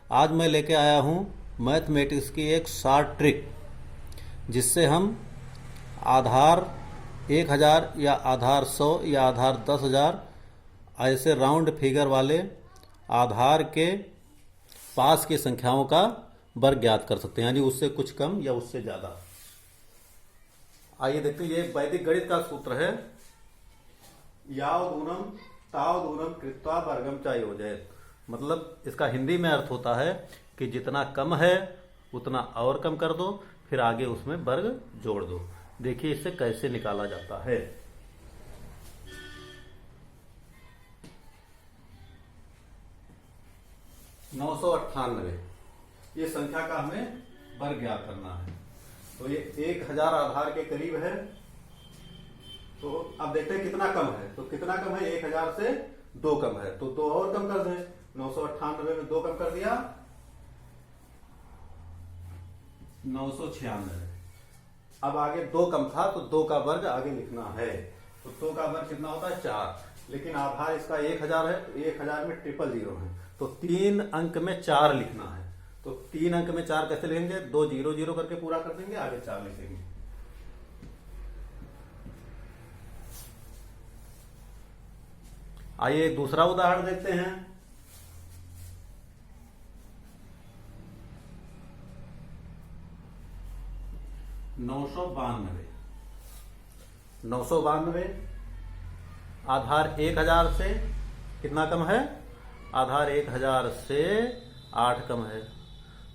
आज मैं लेके आया हूँ मैथमेटिक्स की एक शॉर्ट ट्रिक, जिससे हम आधार 1000 या आधार 100 या आधार 10,000 ऐसे राउंड फिगर वाले आधार के पास की संख्याओं का वर्ग ज्ञात कर सकते हैं, यानी उससे कुछ कम या उससे ज़्यादा। आइए देखते हैं, ये वैदिक गणित का सूत्र है, याव दूनम ताव दूनम कृत्वा वर्गम च योजयेत। मतलब इसका हिंदी में अर्थ होता है कि जितना कम है उतना और कम कर दो, फिर आगे उसमें वर्ग जोड़ दो। देखिए इससे कैसे निकाला जाता है। नौ सौ 98 ये संख्या का हमें वर्ग ज्ञात करना है। तो ये 1000 आधार के करीब है। तो अब देखते हैं कितना कम है। तो कितना कम है, 1000 से 2 कम है, तो 2 और कम कर दें। 998 में 2 कम कर दिया, 996। अब आगे 2 कम था तो 2 का वर्ग आगे लिखना है। तो 2 का वर्ग कितना होता है, 4। लेकिन आधार इसका 1000 है, तो 1000 में 000 है, तो 3 अंक में 4 लिखना है। तो 3 अंक में 4 कैसे लिखेंगे, 2 0 0 करके पूरा कर देंगे, आगे 4 लिखेंगे। आइए एक दूसरा उदाहरण देखते हैं। नौ सौ बानवे आधार 1000 से कितना कम है, आधार 1000 से 8 कम है,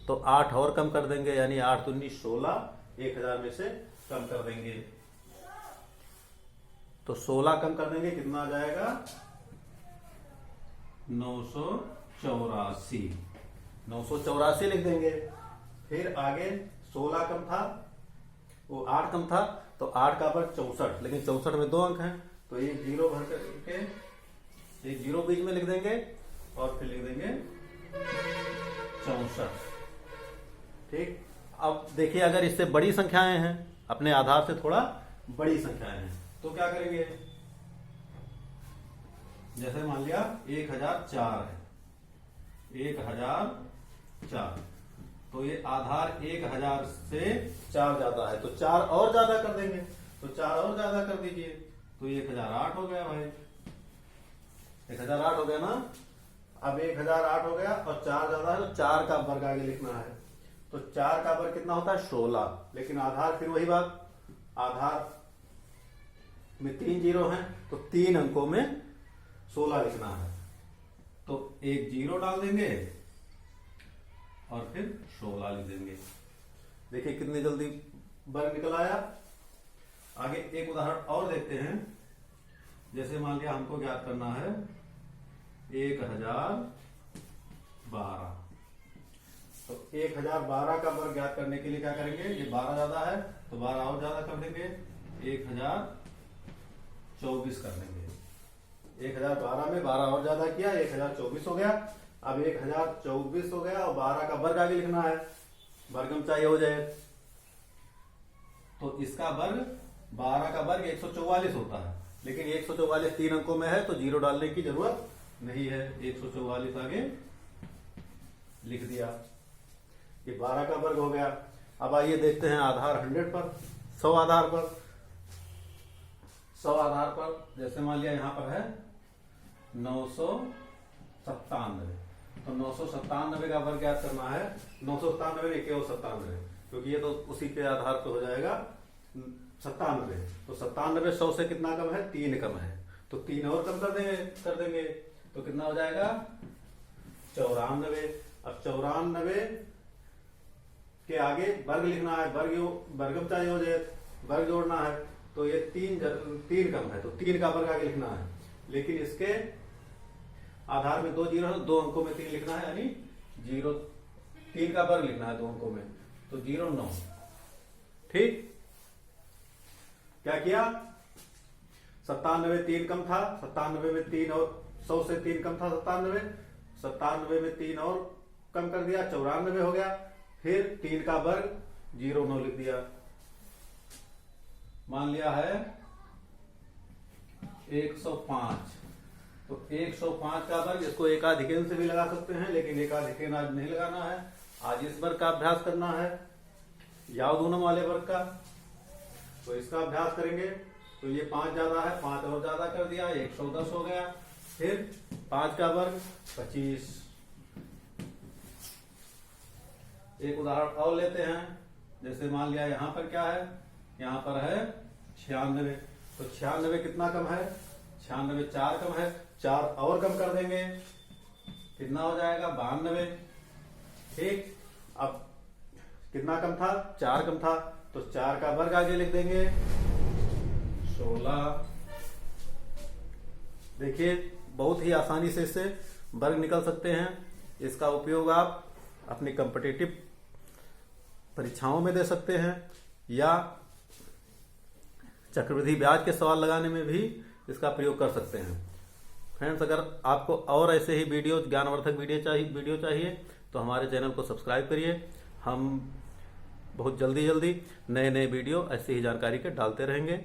तो 8 और कम कर देंगे, यानी 8 दूनी 16, 1000 में से कम कर देंगे। तो 16 कम कर देंगे, कितना आ जाएगा, 984। 984 लिख देंगे। फिर आगे 16 कम था, वो 8 कम था, तो 8 का वर्ग 64, लेकिन 64 में 2 अंक हैं, तो एक 0 भर करके एक 0 बीच में लिख देंगे और फिर लिख देंगे 64। ठीक। अब देखिए अगर इससे बड़ी संख्याएं हैं, अपने आधार से थोड़ा बड़ी संख्याएं हैं, तो क्या करेंगे। जैसे मान लिया 1004 है, 1004, तो ये आधार 1000 से 4 ज्यादा है, तो 4 और ज्यादा कर देंगे। तो 4 और ज्यादा कर दीजिए, तो 1008 हो गया भाई, 1008 हो गया ना। अब 1008 हो गया और 4 ज्यादा है, तो 4 का वर्ग आगे लिखना है। तो 4 का वर्ग कितना होता है, 16। लेकिन आधार फिर वही बात, आधार में 3 0 हैं, तो 3 अंकों में 16 लिखना है। तो एक 0 डाल देंगे और फिर 16 लिख देंगे। देखिए कितनी जल्दी वर्ग निकल आया। आगे एक उदाहरण और देखते हैं। जैसे मान लिया हमको ज्ञात करना है 1012, तो 1012 का वर्ग ज्ञात करने के लिए क्या करेंगे, ये 12 ज्यादा है, तो 12 और ज्यादा कर देंगे, 1024 कर देंगे। 1012 में 12 और ज्यादा किया, 1024 हो गया। अब 1024 हो गया और 12 का वर्ग आगे लिखना है, वर्गम चाहिए हो जाए। तो इसका वर्ग 12 का वर्ग 144 होता है, लेकिन 144 3 अंकों में है, तो 0 डालने की जरूरत नहीं है, 144 आगे लिख दिया। ये 12 का वर्ग हो गया। अब आइए देखते हैं आधार 100 पर, 100 आधार पर। 100 आधार पर जैसे मान लिया यहां पर है 997, तो 997 का वर्ग ज्ञात करना है। 997 में केवल 97, क्योंकि ये तो उसी के आधार पर हो जाएगा 97। तो 97 100 से कितना कम है, 3 कम है, तो 3 और कम कर देंगे, तो कितना हो जाएगा, 94। अब 94 के आगे वर्ग लिखना है, वर्गम चाहिए हो जाए, वर्ग जोड़ना है। तो ये 3 कम है, तो 3 का वर्ग आगे लिखना है, लेकिन इसके आधार में 2 0 है, 2 अंकों में 3 लिखना है, यानी 0, 3 का वर्ग लिखना है 2 अंकों में, तो 09। ठीक। क्या किया, 97 3 कम था, 97 में 3 और 100 से 3 कम था, 97 में 3 और कम कर दिया, 94 हो गया। फिर 3 का वर्ग 09 लिख दिया। मान लिया है 105, तो 105 का वर्ग, इसको एकाधिकन से भी लगा सकते हैं, लेकिन एकाधिकन आज नहीं लगाना है। आज इस वर्ग का अभ्यास करना है, यावगुणम वाले वर्ग का। तो इसका अभ्यास करेंगे। तो ये 5 ज्यादा है, 5 और ज्यादा कर दिया, 110 हो गया। फिर 5 का वर्ग 25। एक उदाहरण और लेते हैं। जैसे मान लिया यहाँ पर क्या है, यहाँ पर है 96। तो 96 कितना कम है, 96 4 कम है, 4 और कम कर देंगे, कितना हो जाएगा 92। ठीक, अब कितना कम था, 4 कम था, तो 4 का वर्ग आगे लिख देंगे 16। देखिए बहुत ही आसानी से इससे वर्ग निकल सकते हैं। इसका उपयोग आप अपनी कॉम्पिटिटिव परीक्षाओं में दे सकते हैं, या चक्रवृद्धि ब्याज के सवाल लगाने में भी इसका प्रयोग कर सकते हैं। फ्रेंड्स, अगर आपको और ऐसे ही वीडियो, ज्ञानवर्धक वीडियो चाहिए तो हमारे चैनल को सब्सक्राइब करिए। हम बहुत जल्दी नए वीडियो ऐसी ही जानकारी के डालते रहेंगे।